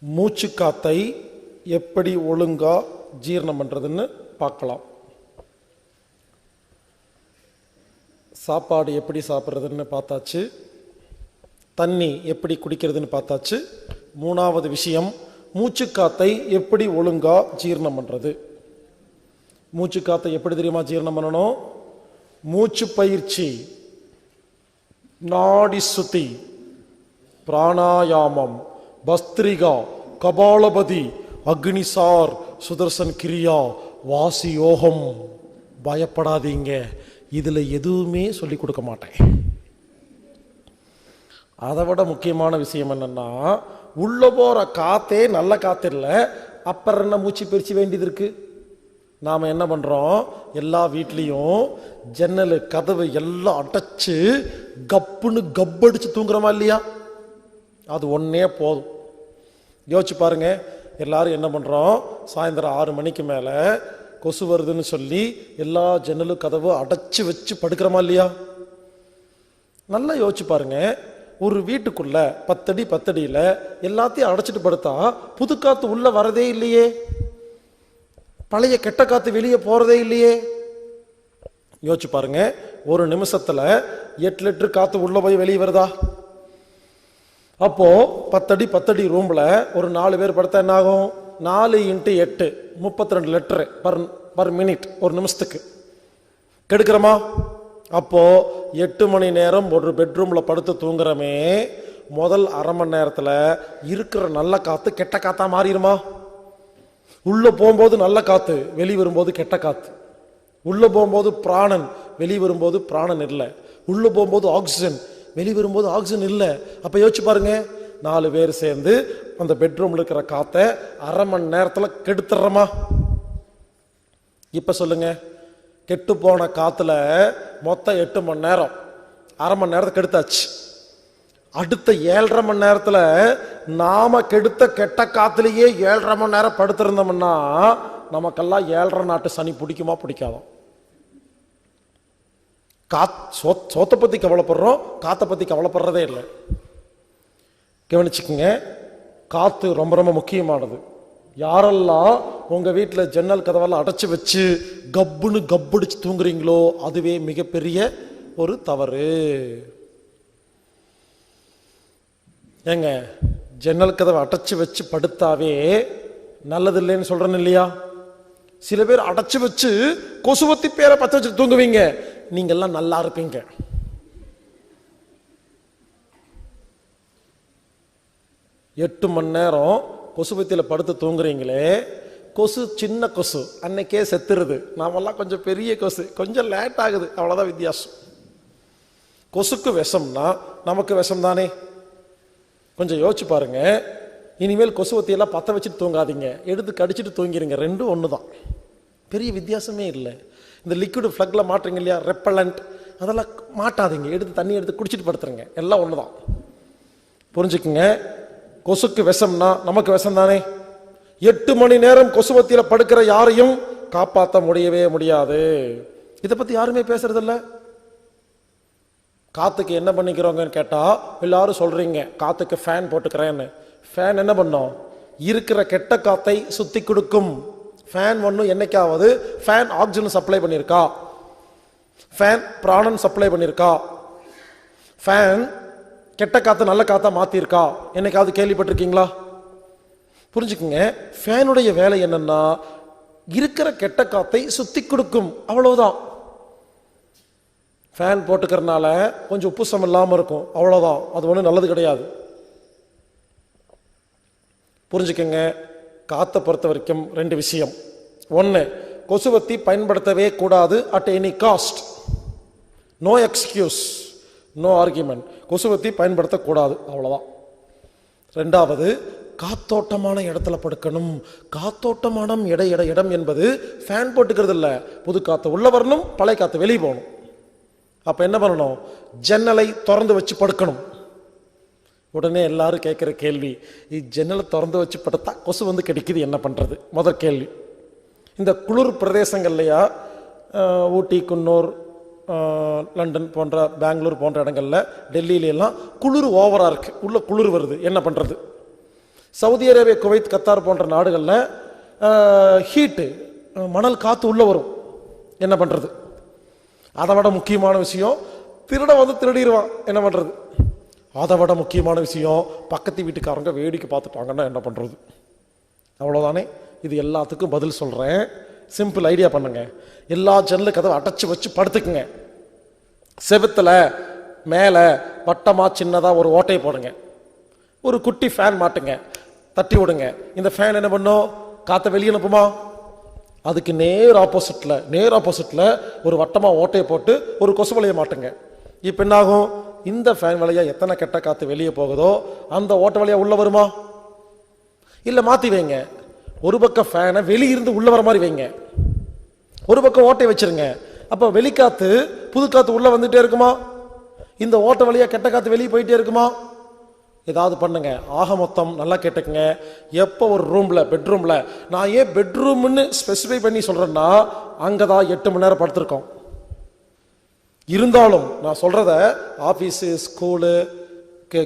மூச்சு காத்தை எப்படி ஒழுங்கா ஜீரணம் பண்றதுன்னு பார்க்கலாம். சாப்பாடு எப்படி சாப்பிட்றதுன்னு பார்த்தாச்சு, தண்ணி எப்படி குடிக்கிறதுன்னு பார்த்தாச்சு. மூணாவது விஷயம், மூச்சு காத்தை எப்படி ஒழுங்கா ஜீரணம் பண்றது. மூச்சு காத்தை எப்படி தெரியுமா ஜீரணம் பண்ணணும்? மூச்சு பயிற்சி, நாடி சுத்தி, பிராணாயாமம், பஸ்திரிகா, கபாலபதி, அக்னிசார், சுதர்சன் கிரியா, வாசி யோகம். பயப்படாதீங்க, இதுல எதுவுமே சொல்லி கொடுக்க மாட்டேன். அதை விட முக்கியமான விஷயம் என்னன்னா, உள்ள போற காத்தே நல்ல காத்து இல்லை, அப்புறம் என்ன மூச்சு பயிற்சி வேண்டியது இருக்கு? நாம என்ன பண்றோம், எல்லா வீட்லயும் ஜன்னல் கதவு எல்லாம் அடைச்சு கப்புன்னு கப்படிச்சு தூங்குறோமா இல்லையா? அது ஒன்னே போதும். யோசிச்சு பாருங்க, எல்லாரும் என்ன பண்றோம், சாயந்தரம் 6 மணிக்கு மேல கொசு வருதுன்னு சொல்லி எல்லா ஜன்னலும் கதவு அடைச்சு வச்சு படுக்கிறோமா இல்லையா? நல்லா யோசிச்சு பாருங்க, ஒரு வீட்டுக்குள்ள 10 அடி 10 அடியில எல்லாத்தையும் அடைச்சிட்டு படுத்தா புது காத்து உள்ள வரதே இல்லையே, பழைய கெட்ட காத்து வெளியே போறதே இல்லையே. யோசிச்சு பாருங்க, ஒரு நிமிஷத்துல 8 லிட்டர் காத்து உள்ள போய் வெளியே வருதா? அப்போ 10 அடி 10 அடி ரூம்ல ஒரு 4 பேர் படுத்தா என்ன ஆகும்? 4 × 8 32 லிட்டர் பர் மினிட், ஒரு நிமிஷத்துக்கு கெடுக்கிறோமா? அப்போ 8 மணி நேரம் ஒரு பெட்ரூம்ல படுத்து தூங்குறமே, முதல் அரை மணி நேரத்துல இருக்கிற நல்ல காத்து கெட்ட காத்தா மாறிடுமா? உள்ள போகும்போது நல்ல காத்து, வெளியே வரும்போது கெட்ட காத்து. உள்ள போகும்போது பிராணன், வெளியே வரும்போது பிராணன் இல்லை. உள்ள போகும்போது ஆக்சிஜன், வெளியே வரும்போது ஆக்சிஜன் இல்லை. அப்ப யோசிச்சு பாருங்க, 4 பேர் சேர்ந்து அந்த பெட்ரூம்ல இருக்கிற காத்தை அரை மணி நேரத்துல கெடுத்துறோமா? இப்ப சொல்லுங்க, கெட்டு போன காத்துல மொத்தம் 8 மணி நேரம், அரை மணி நேரத்தை கெடுத்தாச்சு. அடுத்த 7.5 மணி நேரத்துல நாம கெடுத்த கெட்ட காத்துலயே 7.5 மணி நேரம் படுத்திருந்தோம்னா நமக்கெல்லாம் 7.5 நாட்டு சனி பிடிக்குமா பிடிக்காதான்? சோத்தை பத்தி கவலைப்படுறோம், காத்தை பத்தி கவலைப்படுறதே இல்லை. கவனிச்சுக்குங்க, காத்து ரொம்ப ரொம்ப முக்கியமானது. யாரெல்லாம் உங்க வீட்டில் ஜன்னல் கதவெல்லாம் அடைச்சு வச்சு கப்புன்னு கப்படிச்சு தூங்குறீங்களோ அதுவே மிகப்பெரிய ஒரு தவறு. ஏங்க, ஜன்னல் கதவை அடைச்சு வச்சு படுத்தாவே நல்லது இல்லைன்னு சொல்றேன்னு இல்லையா? சில பேர் அடைச்சு வச்சு கொசுவத்தி பேரை பத்த வச்சு தூங்குவீங்க, நீங்க எல்லாம் நல்லா இருப்பீங்க. எட்டு மணி நேரம் கொசுவத்தியில படுத்து தூங்குறீங்களே, கொசு சின்ன கொசு அன்னைக்கே செத்துருது, நாமெல்லாம் கொஞ்சம் பெரிய கொசு, கொஞ்சம் லேட் ஆகுது, அவ்வளவுதான் வித்தியாசம். கொசுக்கு விஷம்னா நமக்கு விஷம் தானே? கொஞ்சம் யோசிச்சு பாருங்க. இனிமேல் கொசுவத்தியெல்லாம் பற்ற வச்சுட்டு தூங்காதீங்க, எடுத்து கடிச்சிட்டு தூங்கிடுங்க, ரெண்டும் ஒன்று தான், பெரிய வித்தியாசமே இல்லை. இந்த லிக்விட் ஃப்ளக்ல மாட்டுறீங்க இல்லையா, ரெப்பலண்ட், அதெல்லாம் மாட்டாதீங்க, எடுத்து தண்ணி எடுத்து குடிச்சிட்டு படுத்துருங்க, எல்லாம் ஒன்று தான். புரிஞ்சுக்குங்க, கொசுக்கு விஷம்னா நமக்கு விஷம் தானே? 8 மணி நேரம் கொசுவத்தியில படுக்கிற யாரையும் காப்பாற்ற முடியவே முடியாது. இதை பத்தி யாருமே பேசுறதில்ல. காத்துக்கு என்ன பண்ணிக்கிறோங்கன்னு கேட்டா எல்லாரும் சொல்றீங்க, காத்துக்கு ஃபேன் போட்டுக்கிறேன்னு. ஃபேன் என்ன பண்ணோம்? இருக்கிற கெட்ட காத்தை சுத்தி கொடுக்கும். ஃபேன் ஒன்று என்னைக்காவது ஃபேன் ஆக்சிஜன் சப்ளை பண்ணியிருக்கா? ஃபேன் பிராணன் சப்ளை பண்ணியிருக்கா? ஃபேன் கெட்ட காற்று நல்ல காற்றா மாற்றிருக்கா? என்னைக்காவது கேள்விப்பட்டிருக்கீங்களா? புரிஞ்சுக்குங்க, ஃபேனுடைய வேலை என்னன்னா இருக்கிற கெட்ட காத்தை சுத்தி கொடுக்கும், அவ்வளவுதான். ஃபேன் போட்டுக்கிறதுனால கொஞ்சம் உப்புசம் இல்லாமல் இருக்கும், அவ்வளோதான். அது ஒன்றும் நல்லது கிடையாது. புரிஞ்சுக்கங்க, காற்றை பொறுத்த வரைக்கும் ரெண்டு விஷயம். ஒன்று, கொசுவத்தி பயன்படுத்தவே கூடாது at any cost. No excuse, no argument. கொசுவத்தி பயன்படுத்தக்கூடாது, அவ்வளோதான். ரெண்டாவது, காத்தோட்டமான இடத்துல படுக்கணும். காத்தோட்டமான இடம் என்பது ஃபேன் போட்டுக்கிறது இல்லை. புது காற்று உள்ள வரணும், பழைய காற்று வெளியே போகணும். அப்போ என்ன பண்ணணும்? ஜன்னலை திறந்து வச்சு படுக்கணும். உடனே எல்லாரும் கேட்குற கேள்வி, ஜன்னலை திறந்து வச்சு படுத்தா கொசு வந்து கிடைக்குது, என்ன பண்ணுறது? முதல் கேள்வி. இந்த குளிர் பிரதேசங்கள்லையா, ஊட்டி, குன்னூர், லண்டன் போன்ற, பெங்களூர் போன்ற இடங்களில், டெல்லியிலாம் குளிர் ஓவராக இருக்குது, உள்ள குளிர் வருது, என்ன பண்ணுறது? சவுதி அரேபியா, குவைத், கத்தார் போன்ற நாடுகளில் ஹீட்டு, மணல் காற்று உள்ளே வரும், என்ன பண்ணுறது? அதை விட முக்கியமான விஷயம், திருட வந்து திருடிடுவான், என்ன பண்ணுறது? அதை விட முக்கியமான விஷயம், பக்கத்து வீட்டுக்காரங்க வேடிக்கை பார்த்துட்டாங்கன்னா என்ன பண்ணுறது? அவ்வளோதானே. இது எல்லாத்துக்கும் பதில் சொல்கிறேன். சிம்பிள் ஐடியா பண்ணுங்க. எல்லா ஜன்னல் கதவை அடைச்சி வச்சு படுத்துக்குங்க. செவுத்தில் மேலே வட்டமாக சின்னதாக ஒரு ஓட்டையை போடுங்க. ஒரு குட்டி ஃபேன் மாட்டுங்க, தட்டி விடுங்க. இந்த ஃபேன் என்ன பண்ணும்? காற்றை வெளியே அனுப்புமா? அதுக்கு நேர் ஆப்போசிட்டில் ஒரு வட்டமாக ஓட்டையை போட்டு ஒரு கொசு வலையை மாட்டுங்க. இப்போ என்னாகும்? இந்த ஃபேன் வழியாக எத்தனை கெட்ட காற்று வெளியே போகுதோ அந்த ஓட்டை வழியாக உள்ள வருமா? இல்லை மாற்றி வைங்க. ஒரு பக்கம் ஃபேனை வெளியிருந்து உள்ள வர மாதிரி வைங்க, ஒரு பக்கம் ஓட்டை வச்சிருங்க. அப்போ வெளிக்காற்று புது காற்று உள்ளே வந்துகிட்டே இருக்குமா? இந்த ஓட்டை வழியாக கெட்ட காற்று வெளியே போயிட்டே இருக்குமா? ஏதாவது பண்ணுங்க. ஆக மொத்தம் நல்லா கேட்டுக்குங்க, எப்போ ஒரு ரூமில், பெட்ரூமில், நான் ஏன் பெட்ரூம்னு ஸ்பெசிஃபை பண்ணி சொல்கிறேன்னா, அங்கே தான் 8 மணி நேரம் படுத்திருக்கோம். இருந்தாலும் நான் சொல்கிறத ஆஃபீஸு, ஸ்கூலு,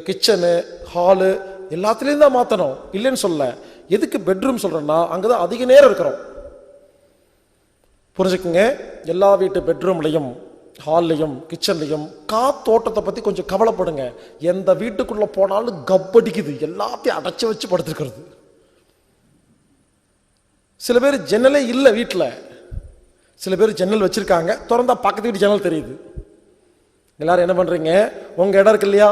கிச்சனு, ஹாலு எல்லாத்துலேயும் தான் மாற்றணும், இல்லைன்னு சொல்ல. எதுக்கு பெட்ரூம் சொல்கிறேன்னா, அங்கே தான் அதிக நேரம் இருக்கிறோம். புரிஞ்சுக்குங்க, எல்லா வீட்டு பெட்ரூம்லையும், ஹால்லையும், கிச்சன்லையும் காத்தோட்டத்தை பற்றி கொஞ்சம் கவலைப்படுங்க. எந்த வீட்டுக்குள்ளே போனாலும் கப்படிக்குது, எல்லாத்தையும் அடைச்சி வச்சு படுத்துருக்கிறது. சில பேர் ஜன்னலே இல்லை வீட்டில், சில பேர் ஜன்னல் வச்சுருக்காங்க, திறந்தா பக்கத்து வீட்டு ஜன்னல் தெரியுது. எல்லாரும் என்ன பண்ணுறீங்க? உங்கள் இடம் இருக்கு இல்லையா,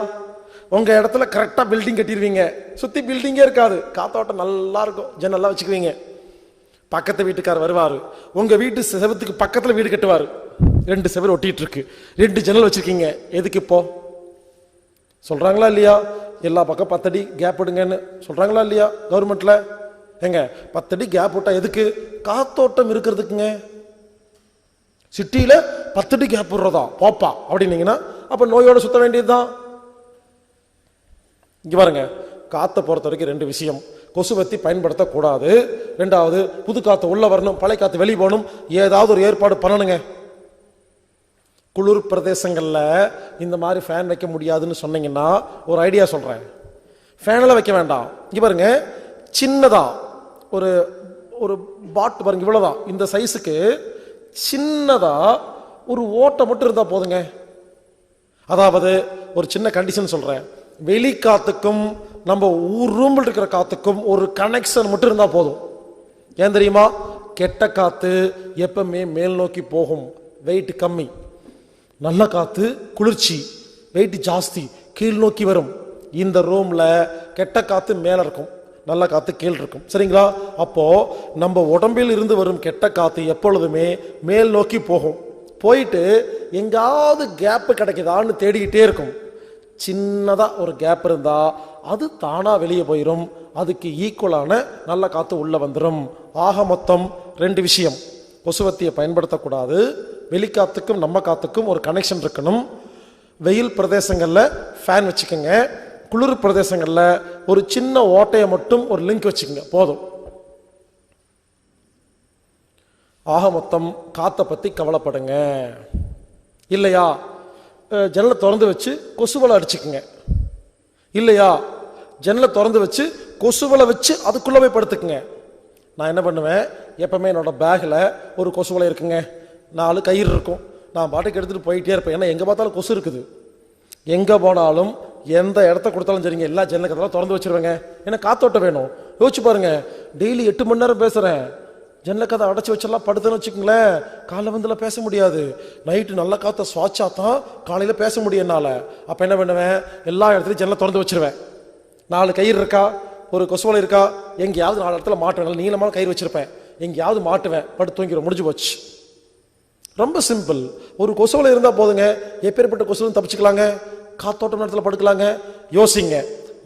உங்கள் இடத்துல கரெக்டாக பில்டிங் கட்டிடுவீங்க, சுற்றி பில்டிங்கே இருக்காது, காத்தோட்டம் நல்லா இருக்கும், ஜன்னல்லாம் வச்சுக்குவீங்க. பக்கத்து வீட்டுக்கார் வருவார், உங்கள் வீட்டு செவத்துக்கு பக்கத்தில் வீடு கட்டுவார், 2 செவர் ஒட்டிகிட்டு இருக்கு, 2 ஜன்னல் வச்சுருக்கீங்க. எதுக்கு இப்போ சொல்கிறாங்களா இல்லையா? எல்லா பக்கம் 10 அடி கேப் விடுங்கன்னு சொல்கிறாங்களா இல்லையா கவர்மெண்ட்டில்? எங்க 10 அடி கேப் விட்டா எதுக்கு? காத்தோட்டம் இருக்கிறதுக்குங்க. சிட்டியில் 10 அடி கேப் விடுறதா போப்பா அப்படின்னீங்கன்னா அப்போ நோயோட சுத்த வேண்டியது தான். இங்கே பாருங்க, காற்றை பொறுத்த வரைக்கும் 2 விஷயம். கொசுவத்தி பயன்படுத்தக்கூடாது. 2வது, புது காற்று உள்ள வரணும், பழைய காற்று வெளியே போகணும். ஏதாவது ஒரு ஏற்பாடு பண்ணணுங்க. குளிர் பிரதேசங்களில் இந்த மாதிரி ஃபேன் வைக்க முடியாதுன்னு சொன்னீங்கன்னா ஒரு ஐடியா சொல்கிறேன். ஃபேனில் வைக்க வேண்டாம். இங்கே பாருங்க, சின்னதாக ஒரு ஒரு பாட்டு பாருங்க, இவ்வளோதான், இந்த சைஸுக்கு சின்னதாக ஒரு ஓட்டை மட்டும் இருந்தால் போதுங்க. அதாவது ஒரு சின்ன கண்டிஷன் சொல்கிறேன், வெளிக்காத்துக்கும் நம்ம ரூமில் இருக்கிற காத்துக்கும் ஒரு கனெக்ஷன் மட்டும் இருந்தால் போதும். ஏன் தெரியுமா? கெட்ட காற்று எப்பவுமே மேல் நோக்கி போகும், வெயிட் கம்மி. நல்ல காற்று குளிர்ச்சி, வெயிட் ஜாஸ்தி, கீழ் நோக்கி வரும். இந்த ரூமில் கெட்ட காற்று மேலே இருக்கும், நல்ல காற்று கீழ் இருக்கும். சரிங்களா? அப்போது நம்ம உடம்பில் இருந்து வரும் கெட்ட காற்று எப்பொழுதுமே மேல் நோக்கி போகும். போயிட்டு எங்காவது கேப்பு கிடைக்குதான்னு தேடிக்கிட்டே இருக்கும். சின்னதாக ஒரு கேப் இருந்தால் அது தானாக வெளியே போயிடும், அதுக்கு ஈக்குவலான நல்ல காற்று உள்ளே வந்துடும். ஆக மொத்தம் 2 விஷயம். கொசுவத்தியை பயன்படுத்தக்கூடாது, வெளிக்காத்துக்கும் நம்ம காத்துக்கும் ஒரு கனெக்ஷன் இருக்கணும். வெயில் பிரதேசங்களில் ஃபேன் வச்சுக்கோங்க, குளிர் பிரதேசங்களில் ஒரு சின்ன ஓட்டையை மட்டும் ஒரு லிங்க் வச்சுக்கோங்க, போதும். ஆக மொத்தம் காற்றை பற்றி கவலைப்படுங்க. இல்லையா, ஜன்னலை திறந்து வச்சு கொசுவலை அடிச்சுக்குங்க. இல்லையா, ஜன்னலை திறந்து வச்சு கொசுவலை வச்சு அதுக்குள்ள போய் படுத்துக்குங்க. நான் என்ன பண்ணுவேன், எப்பவுமே என்னோட பேக்கில் ஒரு கொசுவலை இருக்குங்க, 4 கயிறு இருக்கும். நான் பாட்டுக்கு எடுத்துகிட்டு போயிட்டே இருப்பேன். ஏன்னா எங்கே பார்த்தாலும் கொசு இருக்குது. எங்கே போனாலும் எந்த இடத்த கொடுத்தாலும் சரிங்க, எல்லா ஜன்னல் கதெல்லாம் திறந்து வச்சிருவேங்க. ஏன்னா காத்தோட்டம் வேணும். யோசிச்சு பாருங்க, டெய்லி 8 மணி நேரம் பேசுகிறேன், ஜன்னல் கதை அடைச்சி வச்செல்லாம் படுத்துன்னு வச்சுக்கோங்களேன், காலைல வந்துல பேச முடியாது. நைட்டு நல்ல காற்றை சுவாச்சா தான் காலையில் பேச முடியும் என்னால். அப்போ என்ன பண்ணுவேன், எல்லா இடத்துலையும் ஜன்னலை திறந்து வச்சிருவேன். 4 கயிறு இருக்கா, ஒரு கொசுவலை இருக்கா, எங்கேயாவது 4 இடத்துல மாட்டுவேன். நீளமான கயிறு வச்சிருப்பேன், எங்கேயாவது மாட்டுவேன், படுத்து தூங்கிடும், முடிஞ்சு போச்சு. ரொம்ப சிம்பிள். ஒரு கொசுவலை இருந்தால் போதுங்க, எப்பேற்பட்ட கொசுவும் தப்பிச்சுக்கலாங்க, காத்தோட்டம் இடத்துல படுக்கலாங்க. யோசிங்க,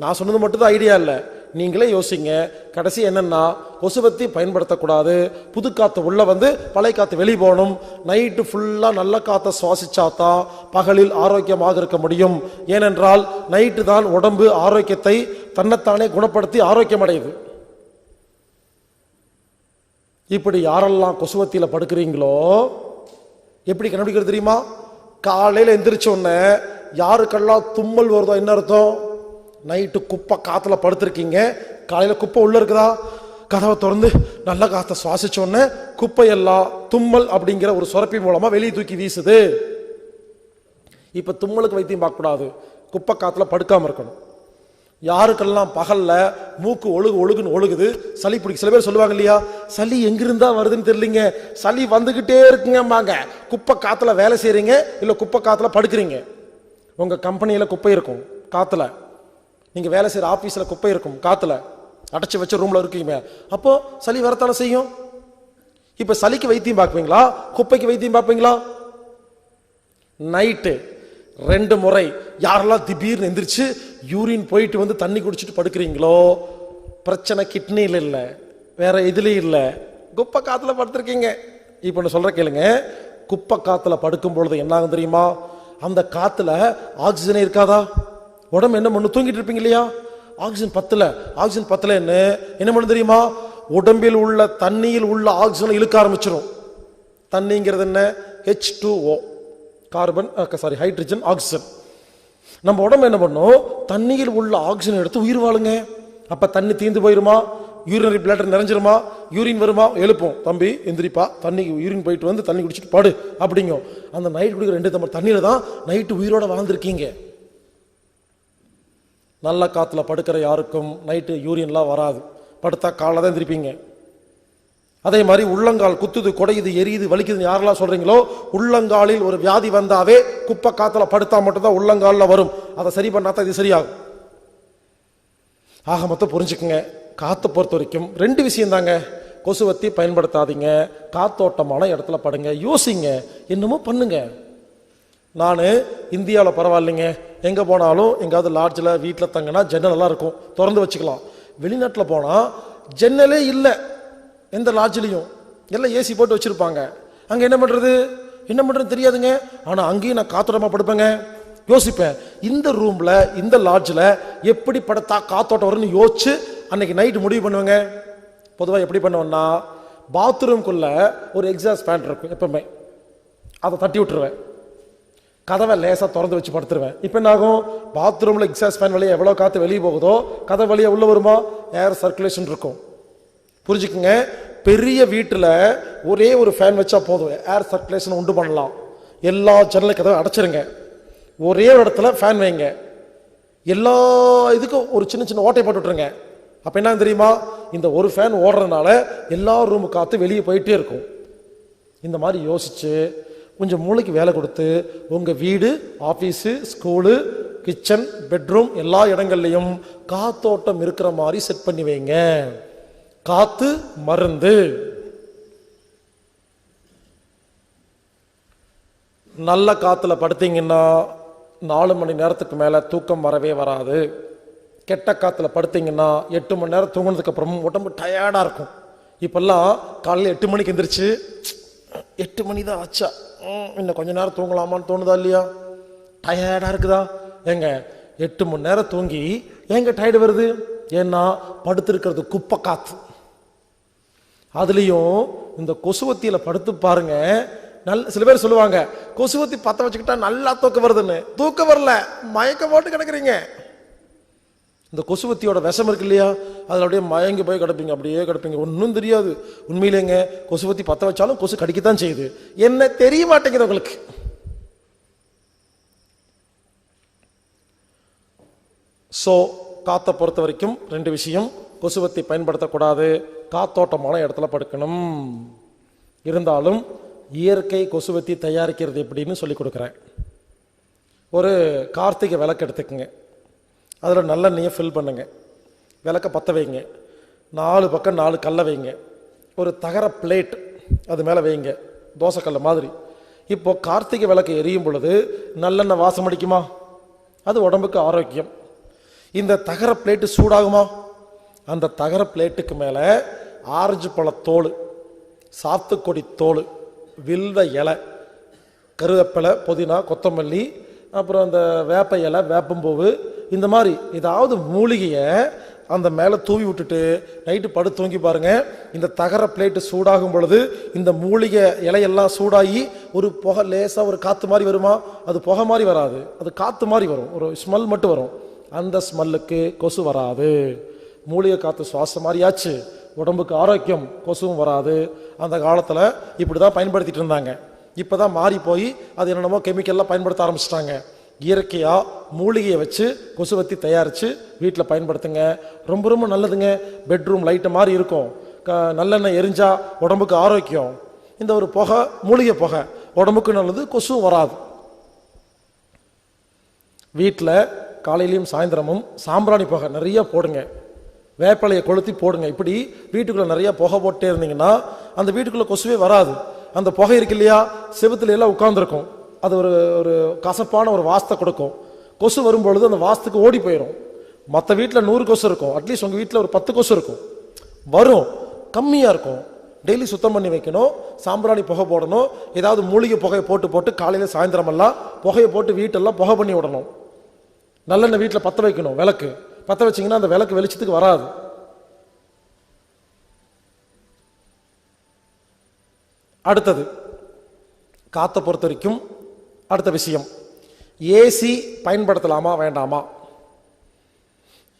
நான் சொன்னது மட்டும் தான் ஐடியா இல்லை, நீங்களே யோசிங்க. கடைசி என்னன்னா, கொசுவத்தி பயன்படுத்தக்கூடாது, புது காற்று உள்ள வந்து பழைய காற்று வெளியே போகணும். நைட்டு ஃபுல்லாக நல்ல காற்றை சுவாசிச்சாதான் பகலில் ஆரோக்கியமாக இருக்க முடியும். ஏனென்றால் நைட்டு தான் உடம்பு ஆரோக்கியத்தை தன்னைத்தானே குணப்படுத்தி ஆரோக்கியம் அடையுது. இப்படி யாரெல்லாம் கொசுவத்தியில் படுக்கிறீங்களோ எப்படி கண்டுபிடிக்கிறது தெரியுமா? காலையில் எந்திரிச்ச உடனே யாருக்கெல்லாம் தும்மல் வருதோ என்ன அர்த்தம், நைட்டு குப்பை காத்துல படுத்திருக்கீங்க, காலையில குப்பை உள்ள இருக்குதா, கதவை திறந்து நல்ல காற்றை சுவாசிச்சோன்னு குப்பையெல்லாம் தும்மல் அப்படிங்கிற ஒரு சுரப்பி மூலமா வெளியே தூக்கி வீசுது. இப்ப தும்மலுக்கு வைத்தியம் பார்க்க கூடாது, குப்பை காத்துல படுக்காம இருக்கணும். யாருக்கெல்லாம் பகல்ல மூக்கு ஒழுகுன்னு ஒழுகுது, சளி பிடிக்கும், சில பேர் சொல்லுவாங்க இல்லையா, சளி எங்கிருந்தா வருதுன்னு தெரியலீங்க, சளி வந்துகிட்டே இருக்குங்கம்பாங்க. குப்பை காத்துல வேலை செய்யறீங்க, இல்ல குப்பை காத்துல படுக்கிறீங்க. உங்க கம்பெனியில குப்பை இருக்கும் காத்துல, நீங்க வேலை செய்யற ஆபீஸ்ல குப்பை இருக்கும் காத்துல, அடைச்சு வச்ச ரூம்ல இருக்கீங்க, அப்போ சளி வரத்தானே செய்யும். இப்ப சளிக்கு வைத்தியம் பார்ப்பீங்களா, குப்பைக்கு வைத்தியம் பார்ப்பீங்களா? நைட்டு 2 முறை யாரெல்லாம் திடீர்னு எந்திரிச்சு யூரின் போயிட்டு வந்து தண்ணி குடிச்சிட்டு படுக்கிறீங்களோ, பிரச்சனை கிட்னியில் இல்லை, வேற இதுலயும் இல்லை, குப்பை காத்துல படுத்திருக்கீங்க. இப்ப நான் சொல்ற கேளுங்க, குப்பை காத்துல படுக்கும் பொழுது என்ன ஆகும் தெரியுமா, அந்த காத்துல ஆக்சிஜனே இருக்காதா, உடம்பு என்ன பண்ணு, தூங்கிட்டு இருப்பீங்க இல்லையா, ஆக்சிஜன் பத்தல என்ன பண்ணு தெரியுமா, உடம்பில் உள்ள தண்ணியில் உள்ள ஆக்சிஜனை இழுக்க ஆரம்பிச்சிடும். தண்ணிங்கிறது என்ன, H2O, ஹைட்ரஜன் ஆக்சிஜன். நம்ம உடம்பு என்ன பண்ணும், தண்ணியில் உள்ள ஆக்சிஜன் எடுத்து உயிர் வாழுங்க. அப்ப தண்ணி தீந்து போயிருமா, யூரினரி பிளாடர் நிறைஞ்சிருமா, யூரின் வருமா, எழுப்போம், தம்பி எந்திரிப்பா, தண்ணி யூரின் போயிட்டு வந்து தண்ணி குடிச்சிட்டு பாடு அப்படிங்கும். அந்த நைட் குடிக்கிற 2 டம்ளர் தண்ணியில தான் நைட்டு உயிரோட வாழ்ந்திருக்கீங்க. நல்ல காத்துல படுக்கிற யாருக்கும் நைட்டு யூரின்லாம் வராது, படுத்தா காலைல தான் எந்திரிப்பீங்க. அதே மாதிரி உள்ளங்கால் குத்துது, குடையுது, எரியுது, வலிக்குதுன்னு யாரெல்லாம் சொல்றீங்களோ, உள்ளங்காலில் ஒரு வியாதி வந்தாவே குப்பை காத்துல படுத்தா மட்டும்தான் உள்ளங்கால்ல வரும். அதை சரி பண்ணாதான் இது சரியாகும். ஆக மொத்தம் புரிஞ்சுக்குங்க, காத்தை பொறுத்த வரைக்கும் 2 விஷயம் தாங்க, கொசுவத்தி பயன்படுத்தாதீங்க, காத்தோட்டமான இடத்துல படுங்க, யோசிங்க, என்னமோ பண்ணுங்க. நான் இந்தியாவில் பரவாயில்லைங்க, எங்கே போனாலும் எங்காவது லாட்ஜில் வீட்டில் தங்கினா ஜன்னல் எல்லாம் இருக்கும், திறந்து வச்சுக்கலாம். வெளிநாட்டில் போனால் ஜன்னலே இல்லை, எந்த லாட்ஜிலையும் எல்லாம் ஏசி போட்டு வச்சுருப்பாங்க. அங்கே என்ன பண்ணுறது தெரியாதுங்க. ஆனால் அங்கேயும் நான் காத்தோட்டமாக படுப்பேங்க. யோசிப்பேன், இந்த ரூமில் இந்த லாட்ஜில் எப்படி படுத்தா காத்தோட்டம் வரும்னு யோசிச்சு அன்னைக்கு நைட்டு முடிவு பண்ணுவேங்க. பொதுவாக எப்படி பண்ணுவேன்னா, பாத்ரூம்குள்ள ஒரு எக்ஸாஸ்ட் ஃபேன் இருக்கும் எப்பவுமே, அதை தட்டி விட்டுருவேன், கதவை லேசாக திறந்து வச்சு படுத்துருவேன். இப்போ என்ன ஆகும், பாத்ரூமில் எக்ஸாஸ்ட் ஃபேன் வழியாக எவ்வளோ காற்று வெளியே போகுதோ கதை வழியாக உள்ளே வருமா, ஏர் சர்க்குலேஷன் இருக்கும். புரிஞ்சுக்குங்க, பெரிய வீட்டில் ஒரே ஒரு ஃபேன் வச்சா போதும், ஏர் சர்க்குலேஷன் உண்டு பண்ணலாம். எல்லா ஜன்னல் கதவை அடைச்சிருங்க, ஒரே ஒரு இடத்துல ஃபேன் வைங்க, எல்லா இதுக்கும் ஒரு சின்ன சின்ன ஓட்டை போட்டு விட்டுருங்க. அப்போ என்ன தெரியுமா, இந்த ஒரு ஃபேன் ஓடுறதுனால எல்லா ரூமு காற்று வெளியே போயிட்டே இருக்கும். இந்த மாதிரி யோசிச்சு கொஞ்சம் மூளைக்கு வேலை கொடுத்து உங்கள் வீடு, ஆஃபீஸு, ஸ்கூலு, கிச்சன், பெட்ரூம் எல்லா இடங்கள்லையும் காத்தோட்டம் இருக்கிற மாதிரி செட் பண்ணி வைங்க. காத்து மருந்து. நல்ல காத்துல படுத்தீங்கன்னா 4 மணி நேரத்துக்கு மேல தூக்கம் வரவே வராது. கெட்ட காத்துல படுத்தீங்கன்னா 8 மணி நேரம் தூங்கினதுக்கு அப்புறமும் உடம்பு டயர்டா இருக்கும். இப்பெல்லாம் காலையில் 8 மணிக்கு எந்திரிச்சு 8 மணி தான் ஆச்சா, இன்னும் கொஞ்ச நேரம் தூங்கலாமான்னு தோணுதா இல்லையா? டயர்டா இருக்குதா? ஏங்க 8 மணி நேரம் தூங்கி ஏங்க டயர்டு வருது? ஏன்னா படுத்திருக்கிறது குப்பை காத்து. அதுலயும் இந்த கொசுவத்தியில படுத்து பாருங்க. சில பேர் சொல்லுவாங்க கொசுவத்தி பத்த வச்சுக்கிட்டா நல்லா தூக்கம் வருதுன்னு. தூக்கம் வரல, மயக்க போட்டு கிடக்குறீங்க. இந்த கொசுவத்தியோட விஷம் இருக்கு இல்லையா, அதில் அப்படியே மயங்கி போய் கிடப்பீங்க, அப்படியே கிடப்பீங்க, ஒன்றும் தெரியாது. உண்மையிலேங்க கொசுவத்தி பற்ற வச்சாலும் கொசு கடிக்கத்தான் செய்யுது, என்ன தெரிய மாட்டேங்குது உங்களுக்கு. ஸோ காற்றை பொறுத்த வரைக்கும் 2 விஷயம். கொசுவத்தி பயன்படுத்தக்கூடாது, காத்தோட்டமான இடத்துல படுக்கணும். இருந்தாலும் இயற்கை கொசுவத்தி தயாரிக்கிறது எப்படின்னு சொல்லி கொடுக்குறேன். ஒரு கார்த்திகை விளக்கு எடுத்துக்கங்க, அதில் நல்லெண்ணெயை ஃபில் பண்ணுங்க, விளக்க பற்ற வைங்க, 4 பக்கம் 4 கல்லை வைங்க, ஒரு தகர பிளேட் அது மேலே வைங்க, தோசைக்கல்ல மாதிரி. இப்போ கார்த்திகை விளக்கு எரியும் பொழுது நல்லெண்ணெய் வாசம் அடிக்குமா? அது உடம்புக்கு ஆரோக்கியம். இந்த தகர பிளேட்டு சூடாகுமா? அந்த தகர பிளேட்டுக்கு மேலே ஆரஞ்சு பழத்தோல், சாத்துக்கொடி தோல், வில்வ இலை, கருவேப்பிலை, புதினா, கொத்தமல்லி, அப்புறம் அந்த வேப்ப இலை, வேப்பம்பூவு, இந்த மாதிரி ஏதாவது மூலிகையை அந்த மேலே தூவி விட்டுட்டு நைட்டு படு தூங்கி பாருங்க. இந்த தகர பிளேட்டு சூடாகும் பொழுது இந்த மூலிகை இலையெல்லாம் சூடாகி ஒரு புகை, லேசாக ஒரு காற்று மாதிரி வருமா? அது புகை மாதிரி வராது, அது காற்று மாதிரி வரும், ஒரு ஸ்மெல் மட்டும் வரும். அந்த ஸ்மெல்லுக்கு கொசு வராது. மூலிகை காற்று சுவாசம் மாதிரியாச்சு, உடம்புக்கு ஆரோக்கியம், கொசுவும் வராது. அந்த காலத்தில் இப்படி தான் பயன்படுத்திட்டு இருந்தாங்க. இப்போ தான் மாறி போய் அது என்னென்னமோ கெமிக்கல்லாம் பயன்படுத்த ஆரம்பிச்சிட்டாங்க. இயற்கையாக மூலிகையை வச்சு கொசுவத்தி தயாரித்து வீட்டில் பயன்படுத்துங்க, ரொம்ப ரொம்ப நல்லதுங்க. பெட்ரூம் லைட்டு மாதிரி இருக்கும், நல்லெண்ணெய் எரிஞ்சா உடம்புக்கு ஆரோக்கியம். இந்த ஒரு புகை, மூலிகை புகை உடம்புக்கு நல்லது, கொசுவும் வராது. வீட்டில் காலையிலையும் சாயந்தரமும் சாம்பிராணி புகை நிறைய போடுங்க, வேப்பலையை கொளுத்தி போடுங்க. இப்படி வீட்டுக்குள்ளே நிறைய புகை போட்டே இருந்தீங்கன்னா அந்த வீட்டுக்குள்ளே கொசுவே வராது. அந்த புகை இருக்கு இல்லையா, செவுத்துல எல்லாம் உட்கார்ந்துருக்கும், அது ஒரு ஒரு கசப்பான ஒரு வாசத்தை கொடுக்கும். கொசு வரும்பொழுது அந்த வாசத்துக்கு ஓடி போயிடும். மற்ற வீட்டில் 100 கொசு இருக்கும், அட்லீஸ்ட் உங்கள் வீட்டில் ஒரு 10 கொசு இருக்கும், வரும், கம்மியாக இருக்கும். டெய்லி சுத்தம் பண்ணி வைக்கணும், சாம்பிராணி புகை போடணும், ஏதாவது மூலிகை புகையை போட்டு போட்டு காலையில் சாயந்தரமெல்லாம் புகையை போட்டு வீட்டெல்லாம் புகை பண்ணி விடணும். நல்லெண்ணெய் வீட்டில் பற்ற வைக்கணும், விளக்கு பற்ற வச்சிங்கன்னா அந்த விளக்கு வெளிச்சத்துக்கு வராது. அடுத்தது காற்றை பொறுத்த வரைக்கும் அடுத்த விஷயம், ஏசி பயன்படுத்தலாமா வேண்டாமா?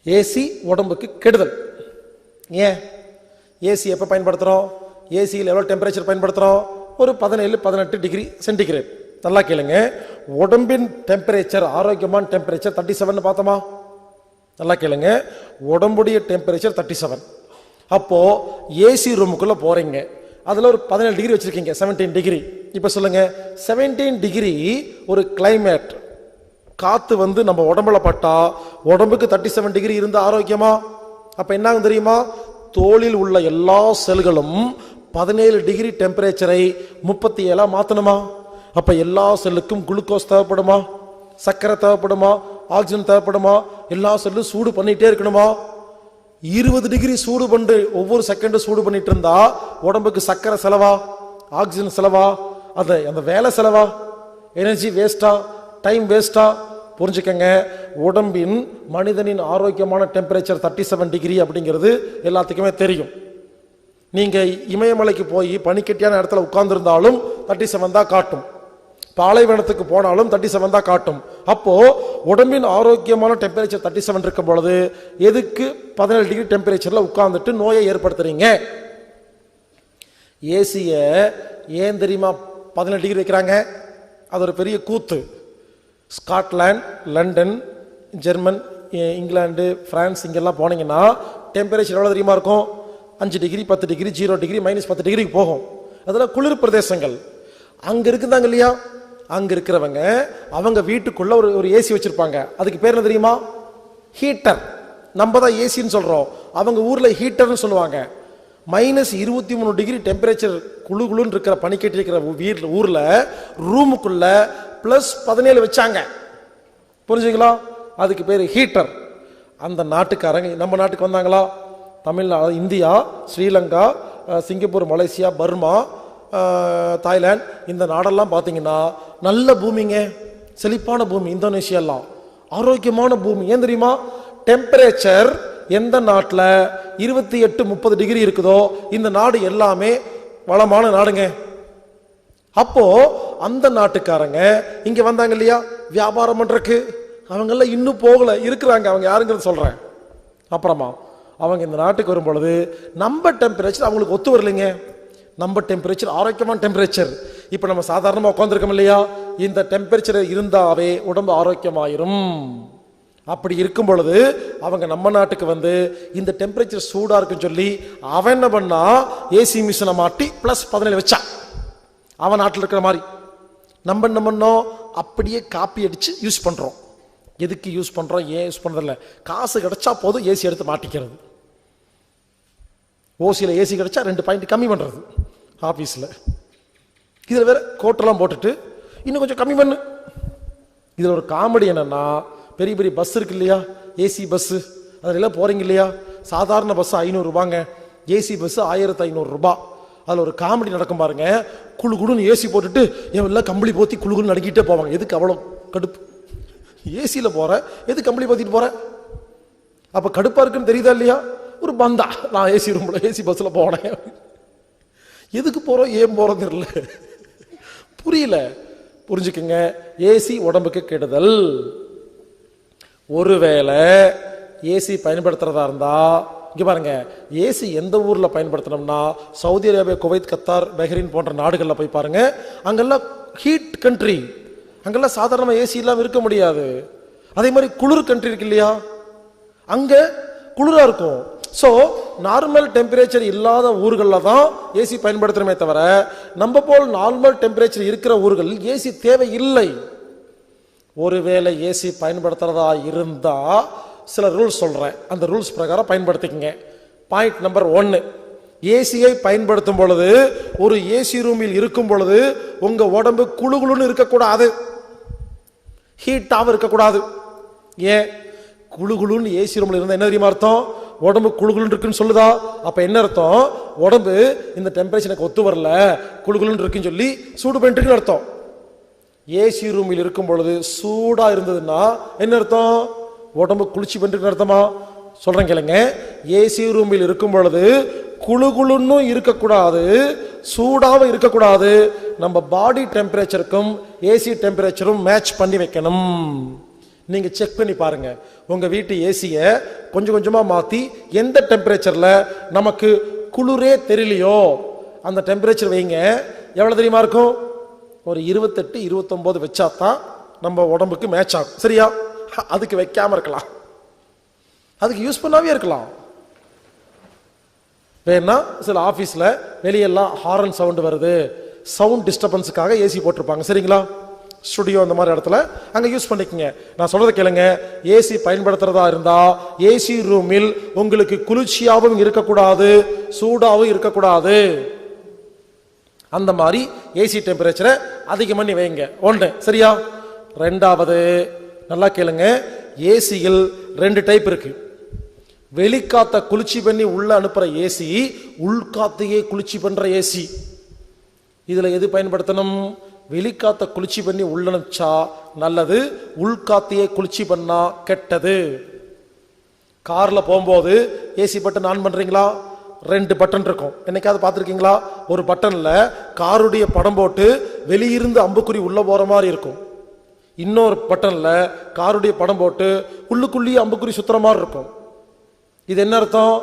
ஏசி உடம்புக்கு கெடுதல். ஏன் ஏசி எப்போ பயன்படுத்துகிறோம்? ஏசியில் எவ்வளோ டெம்பரேச்சர் பயன்படுத்துகிறோம்? ஒரு 17-18 டிகிரி சென்டிகிரேட். நல்லா கேளுங்க, உடம்பின் டெம்பரேச்சர், ஆரோக்கியமான டெம்பரேச்சர் 37 பார்த்தோமா? நல்லா கேளுங்க, உடம்புடைய டெம்பரேச்சர் 37. அப்போ ஏசி ரூமுக்குள்ள போறீங்க, அதுல ஒரு 17 டிகிரி வச்சிருக்கீங்க, 17 டிகிரி. இப்ப சொல்லுங்க, 17 டிகிரி ஒரு கிளைமேட், காத்து வந்து நம்ம உடம்புல பட்டா உடம்புக்கு 37 டிகிரி இருந்த ஆரோக்கியமா? அப்ப என்ன தெரியுமா? தோலில் உள்ள எல்லா செல்களும் 17 டிகிரி டெம்பரேச்சரை 37 மாத்தணுமா? அப்ப எல்லா செல்லுக்கும் குளுக்கோஸ் தேவைப்படுமா? சர்க்கரை தேவைப்படுமா? ஆக்சிஜன் தேவைப்படுமா? எல்லா செல்லும் சூடு பண்ணிட்டே இருக்கணுமா? 20 டிகிரி சூடு பண்ணி ஒவ்வொரு செகண்டும் சூடு பண்ணிட்டு இருந்தா உடம்புக்கு சர்க்கரை செலவா? ஆக்சிஜன் செலவா? அந்த வேலை செலவா? எனர்ஜி வேஸ்டா? டைம் வேஸ்டா? புரிஞ்சுக்கங்க, உடம்பின் மனிதனின் ஆரோக்கியமான டெம்பரேச்சர் 37 டிகிரி அப்படிங்கிறது எல்லாத்துக்குமே தெரியும். நீங்க இமயமலைக்கு போய் பனிக்கட்டியான இடத்துல உட்கார்ந்துருந்தாலும் 37 தான் காட்டும், பாலைவனத்துக்கு போனாலும் 37 தான் காட்டும். அப்போ உடம்பின் ஆரோக்கியமான டெம்பரேச்சர் 37 இருக்கும் பொழுது எதுக்கு 17 டிகிரி டெம்பரேச்சர்ல உட்கார்ந்துட்டு நோயை ஏற்படுத்துறீங்க? ஏசிய ஏன் தெரியுமா 17 டிகிரி வைக்கிறாங்க? அது ஒரு பெரிய கூத்து. Scotland, London, German, England, France இங்கெல்லாம் போனீங்கன்னா டெம்பரேச்சர் எவ்வளவு தெரியுமா இருக்கும்? 5 டிகிரி, 10 டிகிரி, 0 டிகிரி, -10 டிகிரிக்கு போகும். அதெல்லாம் குளிர் பிரதேசங்கள். அங்க இருக்குதாங்க இல்லையா, அங்க இருக்கிறவங்க அவங்க வீட்டுக்குள்ள ஒரு ஏசி வச்சிருப்பாங்க. அதுக்கு பேர் என்ன தெரியுமா? ஹீட்டர். நம்ம தான் ஏசின்னு சொல்றோம், அவங்க ஊர்ல ஹீட்டர்னு சொல்லுவாங்க. -23 டிகிரி டெம்பரேச்சர் குழு குழுன்னு இருக்கிற பனிக்கட்டி இருக்கிற ஊர்ல ரூமுக்குள்ள +17 வச்சாங்க. புரிஞ்சுங்களா? அதுக்கு பேரு ஹீட்டர். அந்த நாட்டுக்காரங்க நம்ம நாட்டுக்கு வந்தாங்களா? Tamil Nadu, India, Sri Lanka, Singapore, Malaysia, Burma, Thailand, இந்த நாடெல்லாம் பார்த்தீங்கன்னா நல்ல பூமிங்க, செழிப்பான பூமி. இந்தோனேஷியாலாம் ஆரோக்கியமான பூமி. ஏன் தெரியுமா? டெம்பரேச்சர் எந்த நாட்டில் 28-30 டிகிரி இருக்குதோ இந்த நாடு எல்லாமே வளமான நாடுங்க. அப்போ அந்த நாட்டுக்காரங்க இங்க வந்தாங்க இல்லையா வியாபாரம் பண்றதுக்கு, அவங்க எல்லாம் இன்னும் போகல இருக்கிறாங்க. அவங்க யாருங்கிறது சொல்றேன். அப்புறமா அவங்க இந்த நாட்டுக்கு வரும் பொழுது நம்ம டெம்பரேச்சர் அவங்களுக்கு ஒத்து வரலைங்க. நம்ம டெம்பரேச்சர் ஆரோக்கியமான டெம்பரேச்சர். இப்போ நம்ம சாதாரணமாக உட்காந்துருக்கோம் இல்லையா, இந்த டெம்பரேச்சர் இருந்தாவே உடம்பு ஆரோக்கியமாயிரும். அப்படி இருக்கும் பொழுது அவங்க நம்ம நாட்டுக்கு வந்து இந்த டெம்பரேச்சர் சூடா இருக்குன்னு சொல்லி அவன் என்ன பண்ணா, ஏசி மிஷினை மாட்டி +17 வச்சான். அவன் நாட்டில் இருக்கிற மாதிரி நம்ம என்ன பண்ணோம், அப்படியே காப்பி அடிச்சு யூஸ் பண்றோம். எதுக்கு யூஸ் பண்றோம், ஏன் யூஸ் பண்றதில்ல, காசு கிடைச்சா போதும் ஏசி எடுத்து மாட்டிக்கிறது. ஓசியில் ஏசி கிடைச்சா 2 பாயிண்ட் கம்மி பண்றது ஆபீஸ்ல. இதுல வேற கோட்டெல்லாம் போட்டுட்டு இன்னும் கொஞ்சம் கம்மி பண்ணு. இதுல ஒரு காமெடி என்னன்னா, பெரிய பெரிய பஸ் இருக்கு இல்லையா, ஏசி பஸ், அதில் போறீங்க இல்லையா, சாதாரண பஸ் 500 ரூபாங்க, ஏசி பஸ் 1500 ரூபாய். அதில் ஒரு காமெடி நடக்கும் பாருங்க. குழு குழுன்னு ஏசி போட்டுட்டு எல்லாம் கம்பளி போத்தி குழு குழு நடுக்கிட்டே போவாங்க. எதுக்கு அவ்வளோ கடுப்பு? ஏசியில் போற, எது கம்பளி போத்திட்டு போற? அப்போ கடுப்பா இருக்குன்னு தெரியுதா இல்லையா? ஒரு பந்தா, நான் ஏசி ரூம்ல ஏசி பஸ்ஸில் போனேன். எதுக்கு போறோம், ஏன் போறோம் தெரியல, புரியல. புரிஞ்சுக்குங்க, ஏசி உடம்புக்கு கெடுதல். ஒருவேளை ஏசி பயன்படுத்துறதா இருந்தா இங்க பாருங்க, ஏசி எந்த ஊர்ல பயன்படுத்தணும்னா Saudi Arabia, Kuwait, Qatar, Bahrain போன்ற நாடுகளில் போய் பாருங்க. அங்கெல்லாம் ஹீட் கண்ட்ரி, அங்கெல்லாம் சாதாரண ஏசி இல்லாம இருக்க முடியாது. அதே மாதிரி குளிர் கண்ட்ரி இருக்கு இல்லையா, அங்க குளிரா இருக்கும். ஸோ நார்மல் டெம்பரேச்சர் இல்லாத ஊர்களில் தான் ஏசி பயன்படுத்தணுமே தவிர, நம்ம போல் நார்மல் டெம்பரேச்சர் இருக்கிற ஊர்களில் ஏசி தேவையில்லை. ஒருவேளை ஏசி பயன்படுத்துறதா இருந்தா சில ரூல்ஸ் சொல்றேன், அந்த ரூல்ஸ் பிரகாரம் பயன்படுத்திக்கங்க. பாயிண்ட் நம்பர் 1, ஏசியை பயன்படுத்தும் பொழுது, ஒரு ஏசி ரூமில் இருக்கும் பொழுது உங்க உடம்பு குளுகுளுன்னு இருக்கக்கூடாது, ஹீட்டாக இருக்கக்கூடாது. ஏன்? குளுகுளுன்னு ஏசி ரூம்ல இருந்தா என்ன தெரியுமா அர்த்தம்? உடம்பு குளுகுளுன்னு இருக்குன்னு சொல்லுதா? அப்ப என்ன அர்த்தம்? உடம்பு இந்த டெம்பரேச்சர் எனக்கு ஒத்து வரல, குளுகுளுன்னு இருக்குன்னு சொல்லி சூடு பண்ணிட்டு இருக்குன்னு அர்த்தம். ஏசி ரூமில் இருக்கும் பொழுது சூடா இருந்ததுன்னா என்ன அர்த்தம்? உடம்பு குளிர்ச்சி பண்ணிட்டு அர்த்தமா? சொல்றேன் கேளுங்க. ஏசி ரூமில் இருக்கும் பொழுது குளுகுளுன்னு இருக்கக்கூடாது, சூடாவும் இருக்கக்கூடாது. நம்ம பாடி டெம்பரேச்சருக்கும் ஏசி டெம்பரேச்சரும் மேட்ச் பண்ணி வைக்கணும். நீங்க செக் பண்ணி பாருங்க, உங்க வீட்டு ஏசியை கொஞ்சம் கொஞ்சமா மாத்தி எந்த டெம்பரேச்சர்ல நமக்கு குளிரே தெரியலையோ அந்த டெம்பரேச்சர் வைங்க. எவ்வளவு தெரியுமா இருக்கும்? ஒரு 28, 29 வச்சாதான் நம்ம உடம்புக்கு மேட்ச் ஆகும். சரியா? அதுக்கு வைக்காம இருக்கலாம், அதுக்கு யூஸ் பண்ணாவே இருக்கலாம். வேணா சில ஆபீஸ்ல வெளியெல்லாம் ஹாரன் சவுண்ட் வருது, சவுண்ட் டிஸ்டர்பன்ஸுக்காக ஏசி போட்டிருப்பாங்க. சரிங்களா? ஸ்டுடியோ அந்த மாதிரி இடத்துல அங்க யூஸ் பண்ணிக்கங்க. நான் சொல்றதை கேளுங்க, ஏசி பயன்படுத்துறதா இருந்தா ஏசி ரூமில் உங்களுக்கு குளிர்ச்சியாகவும் இருக்கக்கூடாது, சூடாகவும் இருக்கக்கூடாது. அந்த மாதிரி ஏசி டெம்பரேச்சரை அதிகம் பண்ணி வைங்க. 1. சரியா? 2வது, நல்லா கேளுங்க, ஏசியில் 2 டைப் இருக்கு. வெளிக்காத்த குளிர்ச்சி பண்ணி உள்ள அனுப்புற ஏசி, உள்காத்தையே குளிர்ச்சி பண்ற ஏசி. இதுல எது பயன்படுத்தணும்? வெளிக்காத்த குளிர்ச்சி பண்ணி உள்ள அனுப்பிச்சா நல்லது, உள்காத்தையே குளிர்ச்சி பண்ணா கெட்டது. கார்ல போகும்போது ஏசி பட்டன் ஆன் பண்றீங்களா? 2 பட்டன் இருக்கும். என்னைக்காவது பார்த்துருக்கீங்களா? ஒரு பட்டன்ல காருடைய படம் போட்டு வெளியிருந்து அம்புக்குறி உள்ள போற மாதிரி இருக்கும். இன்னொரு பட்டன்ல காருடைய படம் போட்டு உள்ளுக்குள்ளேயே அம்புக்குறி சுத்துற மாதிரி இருக்கும். இது என்ன அர்த்தம்?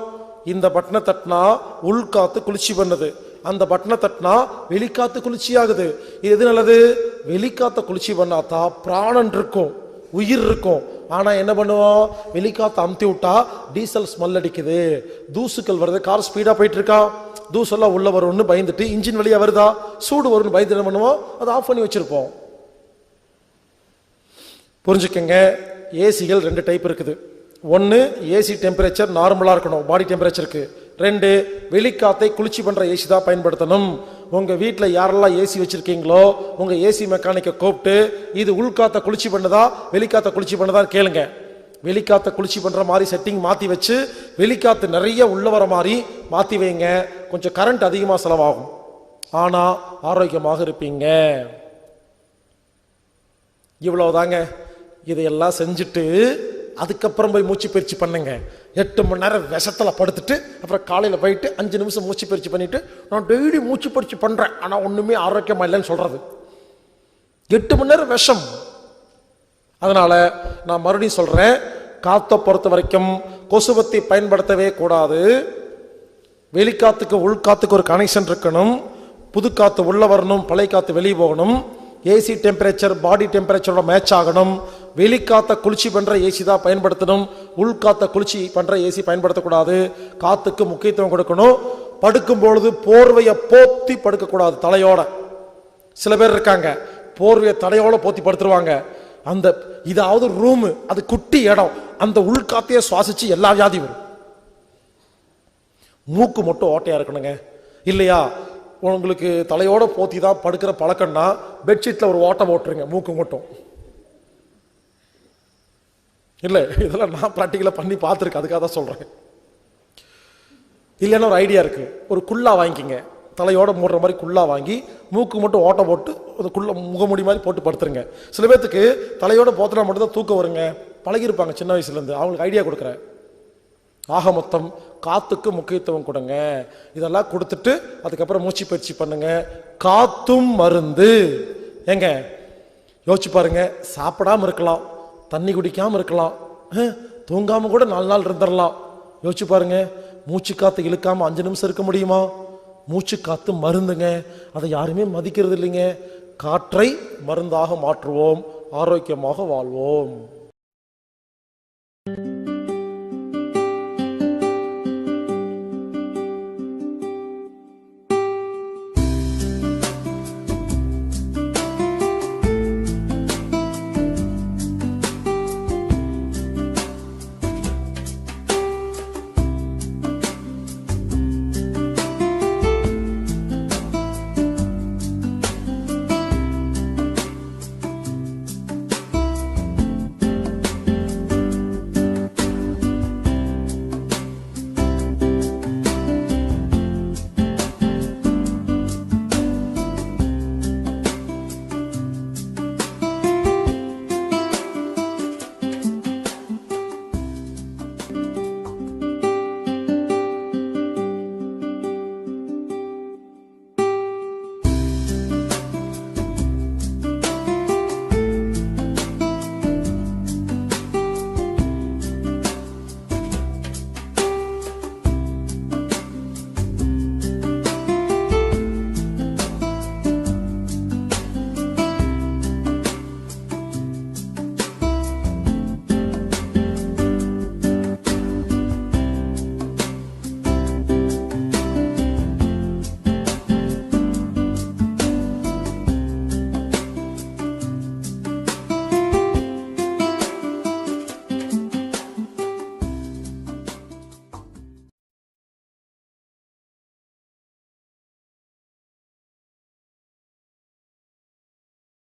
இந்த பட்டனை தட்டினா உள்காத்து குளிர்ச்சி பண்ணுது, அந்த பட்டனை தட்டினா வெளிக்காத்து குளிர்ச்சி ஆகுது. இது எது நல்லது? வெளிக்காத்த குளிர்ச்சி பண்ணாத்தா பிராணன் இருக்கும், உயிர் இருக்கும். ஆனா என்ன பண்ணுவோம்? வெளிக்காத்த அமுத்தி விட்டா டீசல் ஸ்மெல் அடிக்குது, தூசுக்கள் வருது, கார் ஸ்பீடா போயிட்டு இருக்கா, தூசெல்லாம் உள்ள வரும்னு பயந்துட்டு இன்ஜின் வழியா வருதா, சூடு வரும்னு பயந்து என்ன பண்ணுவோம்? அதை ஆஃப் பண்ணி வச்சிருப்போம். புரிஞ்சுக்கங்க, ஏசிகள் 2 டைப் இருக்குது. 1, ஏசி டெம்பரேச்சர் நார்மலா இருக்கணும், பாடி டெம்பரேச்சருக்கு. 2, வெளிக்காத்தை குளிர்ச்சி பண்ற ஏசி தான் பயன்படுத்தணும். உங்க வீட்டில் யாரெல்லாம் ஏசி வச்சிருக்கீங்களோ உங்க ஏசி மெக்கானிக்கை கூப்பிட்டு இது உள்காத்த குளிர்ச்சி பண்ணுதா வெளிக்காத்த குளிர்ச்சி பண்ணுதா கேளுங்க. வெளிக்காத்த குளிர்ச்சி பண்ற மாதிரி செட்டிங் மாத்தி வச்சு வெளிக்காத்து நிறைய உள்ள வர மாதிரி மாத்தி வைங்க. கொஞ்சம் கரண்ட் அதிகமாக செலவாகும், ஆனா ஆரோக்கியமாக இருப்பீங்க. இவ்வளவுதாங்க. இதையெல்லாம் செஞ்சுட்டு அதுக்கப்புறம் போய் மூச்சு பயிற்சி பண்ணுங்க. 8 மணி நேரம் விஷத்துல படுத்துட்டு அப்புறம் காலையில் போயிட்டு 5 நிமிஷம் மூச்சு பயிற்சி பண்ணிட்டு, நான் டெய்லி மூச்சு பயிற்சி பண்றேன் ஆனா ஒண்ணுமே ஆரோக்கியமா இல்லைன்னு சொல்றது 8 மணி நேரம் விஷம். அதனால நான் மறுபடியும் சொல்றேன், காத்தை பொறுத்த வரைக்கும் கொசுவத்தி பயன்படுத்தவே கூடாது. வெளிக்காத்துக்கு உள்காத்துக்கு ஒரு கனெக்ஷன் இருக்கணும். புது காத்து உள்ள வரணும், பழைய காத்து வெளியே போகணும். ஏசி டெம்பரேச்சர் பாடி டெம்பரேச்சரோட மேட்ச் ஆகணும். வெளிக்காத்த குளிர்ச்சி பண்ற ஏசி தான் பயன்படுத்தணும், உள்காத்த குளிர்ச்சி பண்ற ஏசி பயன்படுத்தக்கூடாது. காத்துக்கு முக்கியத்துவம் கொடுக்கணும். படுக்கும் பொழுது போர்வையை போத்தி படுக்கக்கூடாது தலையோட. சில பேர் இருக்காங்க போர்வையை தலையோட போத்தி படுத்துருவாங்க. அந்த இதாவது ரூமு, அது குட்டி இடம், அந்த உள்காத்தையே சுவாசிச்சு எல்லா வியாதி வரும். மூக்கு மட்டும் ஓட்டையா இருக்கணுங்க. இல்லையா உங்களுக்கு தலையோட போத்தி தான் படுக்கிற பழக்கம்னா பெட்ஷீட்ல ஒரு ஓட்டை போட்டுருங்க, மூக்கு மட்டும். இல்லை, இதெல்லாம் நான் ப்ராக்டிக்கலா பண்ணி பார்த்துருக்கேன், அதுக்காக தான் சொல்றேன். இல்லைன்னா ஒரு ஐடியா இருக்கு, ஒரு குல்லா வாங்கிக்கிங்க, தலையோட மூடுற மாதிரி குல்லா வாங்கி மூக்கு மட்டும் ஓட்டை போட்டு அந்த குள்ள முகமுடி மாதிரி போட்டு படுத்துருங்க. சில பேர்த்துக்கு தலையோட போத்தினா மட்டும் தான் தூக்கம் வருங்க, பழகிருப்பாங்க சின்ன வயசுல இருந்து. அவங்களுக்கு ஐடியா கொடுக்குறேன். ஆக மொத்தம் காத்துக்கு முக்கியத்துவம் கொடுங்க. இதெல்லாம் கொடுத்துட்டு அதுக்கப்புறம் மூச்சு பயிற்சி பண்ணுங்க. காத்தும் மருந்து. ஏங்க யோசிச்சு பாருங்க, சாப்பிடாம இருக்கலாம், தண்ணி குடிக்காம இருக்கலாம், தூங்காம கூட 4 நாள் இருந்துடலாம். யோசிச்சு பாருங்க, மூச்சு காத்து இழுக்காம 5 நிமிஷம் இருக்க முடியுமா? மூச்சு காத்து மருந்துங்க, அதை யாருமே மதிக்கிறது இல்லைங்க. காற்றை மருந்தாக மாற்றுவோம், ஆரோக்கியமாக வாழ்வோம்.